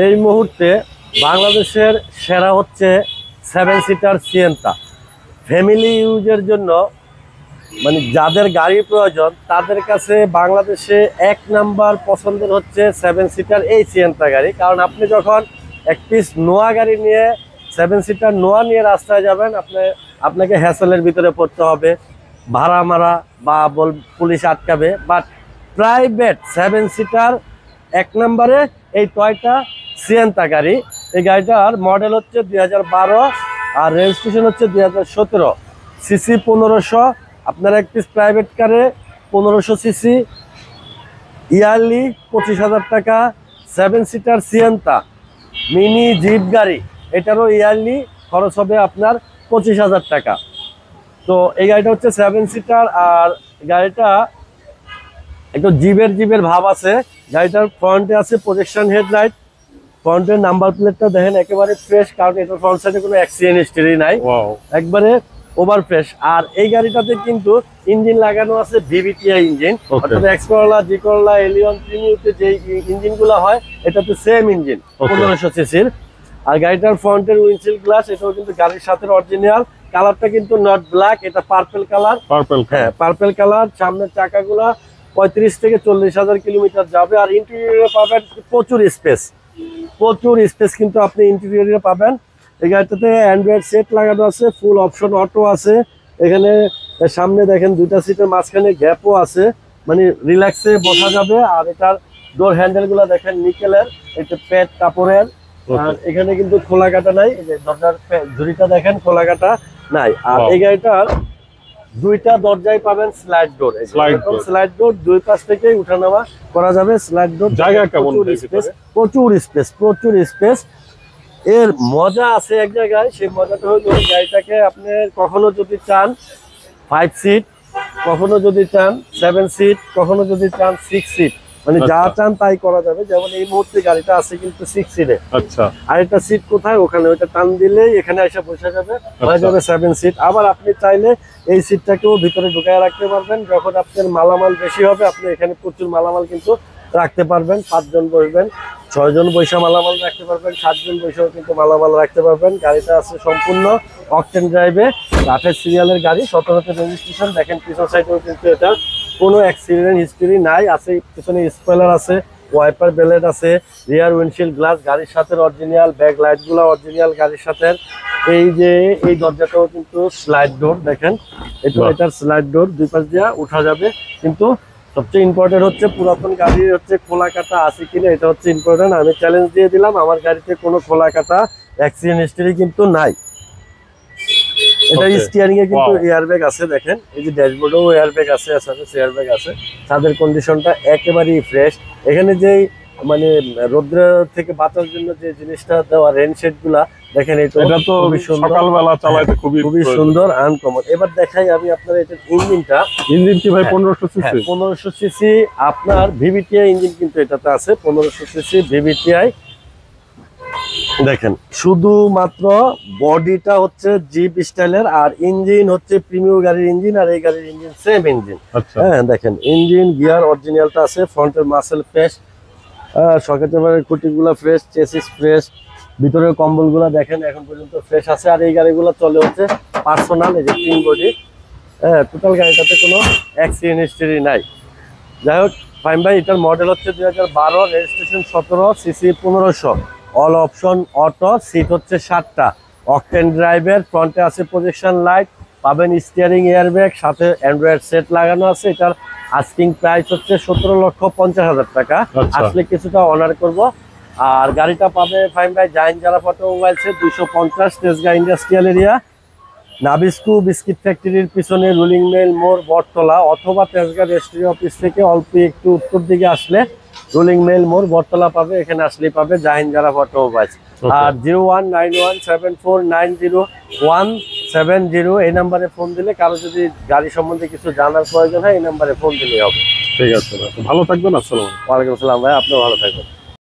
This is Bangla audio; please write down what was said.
এই মুহূর্তে বাংলাদেশের সেরা হচ্ছে 7 সিটার সিয়েন্তা। ফ্যামিলি ইউজের জন্য মানে যাদের গাড়ির প্রয়োজন তাদের কাছে বাংলাদেশে 1 নাম্বার পছন্দের হচ্ছে 7 সিটার এই সিয়েন্তা গাড়ি। কারণ আপনি যখন এক পিস নোয়া গাড়ি নিয়ে 7 সিটার নোয়া নিয়ে রাস্তায় যাবেন, আপনাকে হ্যাসেলের ভিতরে পড়তে হবে, ভাড়া মারা বা পুলিশ আটকাবে। বাট প্রাইভেট 7 সিটার 1 নম্বরে এই টয়টা সিয়েন্তা গাড়ি। এই গাড়িটার মডেল হচ্ছে 2012 আর রেজিস্ট্রেশন হচ্ছে 2017। সিসি 1500। আপনার এক পিস প্রাইভেট কারে 1500 সিসি, ইয়ারলি 25,000 টাকা। 7 সিটার সিয়েন্তা মিনি জিপ গাড়ি, এটারও ইয়ারলি খরচ হবে আপনার 25,000 টাকা। তো এই গাড়িটা হচ্ছে 7 সিটার আর গাড়িটা একটু জিপের ভাব আছে। গাড়িটার ফ্রন্টে আছে প্রজেকশন হেডলাইট। ফ্রন্টের নাম্বার প্লেটটা দেখেন একেবারে ফ্রেশ, কারণ এটার ফ্রন্ট সাইডে কোনো অ্যাক্সিডেন্ট হিস্টরি নাই, একবারে ওভার ফ্রেশ। আর এই গাড়িটাতে কিন্তু ইঞ্জিন লাগানো আছে ভিভিটিআই ইঞ্জিন, অর্থাৎ এক্স করলা, জি করলা, এলিয়ন, প্রিমিওতে যে ইঞ্জিনগুলো হয় এটাতে সেম ইঞ্জিন 1500 সিসির। আর গাড়িটার ফ্রন্টের উইন্ডশিল্ড গ্লাস এটাও কিন্তু গাড়ির সাথে অরিজিনাল। কালারটা কিন্তু নট ব্ল্যাক, এটা পার্পল কালার। হ্যাঁ, পার্পল কালার। সামনের চাকাগুলা 35 থেকে 40,000 কিলোমিটার যাবে। আর ইন্টেরিয়রে পাবেন প্রচুর স্পেস কিন্তু আপনি ইন্টেরিয়রে পাবেন। এই গাড়িটাতে অ্যান্ড্রয়েড সেট লাগানো আছে, ফুল অপশন অটো আছে। এখানে সামনে দেখেন 2টা সিটের মাঝখানে গ্যাপও আছে, মানে রিল্যাক্সে বসা যাবে। আর এটার ডোর হ্যান্ডেল গুলা দেখেন নিকেলের, এটা প্যাড কাপড়ের। আর এখানে কিন্তু খোলা কাটা নাই, এই যে দরজার ঝুড়িটা দেখেন খোলা কাটা নাই। আর এই গাড়িটার 2টা দরজায় পাবেন স্লাইড ডোর। স্লাইড ডোর 2 পাশ থেকে উঠানামা করা যাবে। স্লাইড ডোর, জায়গা কেমন? প্রচুর স্পেস। এর মজা আছে এক জায়গায়, সেই মজাটা হলো গাড়িটাকে আপনি কখনো যদি চান 5 সিট, কখনো যদি চান 7 সিট, কখনো যদি চান 6 সিট, মানে যা চান তাই করা যাবে। যেমন এই মুহূর্তে গাড়িটা আছে কিন্তু 6 সিটে। আচ্ছা, আর একটা সিট কোথায়? ওখানে, ওইটা টান দিলেই এখানে এসে বসে যাবে, হয়ে যাবে 7 সিট। আবার আপনি চাইলে এই সিটটাকেও ভিতরে ঢুকায় রাখতে পারবেন। যখন আপনার মালামাল বেশি হবে আপনি এখানে প্রচুর মালামাল কিন্তু রাখতে পারবেন। 5 জন বসবেন, 6 জন বৈশা মালামাল রাখতে পারবেন, 7 জন বৈশাও কিন্তু মালামাল রাখতে পারবেন। গাড়িটা আছে সম্পূর্ণ অকটেন ড্রাইভে, 28 সিরিয়ালের গাড়ি, 17তে রেজিস্ট্রেশন। দেখেন পিছন সাইডেও কিন্তু এটা কোনো অ্যাক্সিডেন্ট হিস্টরি নাই। আছে পিছনে স্পয়লার আছে, ওয়াইপার ব্লেড আছে, রিয়ার উইন্ডশিল্ড গ্লাস গাড়ির সাথে অরিজিনাল, ব্যাক লাইটগুলো অরিজিনাল গাড়ির সাথে। এই যে এই দরজাটাও কিন্তু স্লাইড ডোর, দেখেন এটার স্লাইড ডোর 2 পাশ দিয়ে উঠা যাবে। কিন্তু সবচেয়ে ইম্পর্টেন্ট হচ্ছে পুরাতন গাড়ি হচ্ছে খোলা কাটা আছে কিনা, এটা হচ্ছে ইম্পর্টেন্ট। আমি চ্যালেঞ্জ দিয়ে দিলাম, আমার গাড়িতে কোনো খোলা কাটা অ্যাক্সিডেন্ট হিস্টরি কিন্তু নাই। এটা স্টিয়ারিং এ কিন্তু এয়ারব্যাগ আছে, দেখেন এই যে ড্যাশবোর্ডেও এয়ারব্যাগ আছে, এয়ারব্যাগ আছে। ছাদের কন্ডিশনটা একেবারেই ফ্রেশ। এখানে যেই মানে রোদ্র থেকে বাঁচার জন্য যে জিনিসটা দেওয়া রেন শেড গুলা দেখেন, এটা তো সকালবেলা চালাতে খুবই সুন্দর, আনকমন। এবার দেখাই আমি আপনার এটার ইঞ্জিনটা। ইঞ্জিন কি ভাই 1500 সিসি? 1500 সিসি আপনার ভিভিটিআই ইঞ্জিন কিন্তু এটাতে আছে, 1500 সিসি ভিভিটিআই। দেখেন শুধুমাত্র বডিটা হচ্ছে জিপ স্টাইলের, আর ইঞ্জিন হচ্ছে প্রিমিয়াম গাড়ির ইঞ্জিন, আর এই গাড়ির ইঞ্জিন সেম ইঞ্জিন। হ্যাঁ, দেখেন ইঞ্জিন গিয়ার অরিজিনালটা আছে, ফ্রন্টের মাসেল ফ্রেশ, সকেটের খুঁটিগুলো ফ্রেশ, চেসিস ফ্রেশ, ভিতরের কম্বলগুলো দেখেন এখন পর্যন্ত ফ্রেশ আছে। আর এই গাড়িগুলো চলে হচ্ছে পার্সোনাল, এই যে ক্লিন বডি। হ্যাঁ, টোটাল গাড়িটাতে কোনো অ্যাক্সিডেন্ট হিস্টরি নাই। যাই হোক ফাইম ভাই, এটার মডেল হচ্ছে 2012, registration 17, CC 1500, all option auto, seat হচ্ছে 7টা, অকটেন ড্রাইভের। ফ্রন্টে আছে প্রজেকশন লাইট, পাবেন স্টিয়ারিং এয়ারব্যাগ, সাথে অ্যান্ড্রয়েড সেট লাগানো আছে। এটার আস্কিং প্রাইস হচ্ছে 17,50,000 টাকা। আসলে কিছুটা অনার করব। আর গাড়িটা পাবে ফাইম ভাই Jahin জারাফ অটোমোবাইলসে 250 Tejgaon industrial area, Nabisco biscuit ফ্যাক্টরির পিছনে রুলিং মেল মোড় বটতলা, অথবা তেজগাঁ রেজিস্ট্রি অফিস থেকে অল্প একটু উত্তর দিকে আসলে রুলিং মেল মোড় বটতলা পাবে, এখানে আসলেই পাবে জাহিন জারাফ অটোমোবাইলস। আর 0191749017 এই নাম্বারে ফোন দিলে কারো যদি গাড়ি সম্বন্ধে কিছু জানার প্রয়োজন হয় এই নাম্বারে ফোন দিলেই হবে। ঠিক আছে, ভালো থাকবেন। আসসালামু আলাইকুম। ওয়ালাইকুম আসসালাম ভাই, আপনিও ভালো থাকবেন।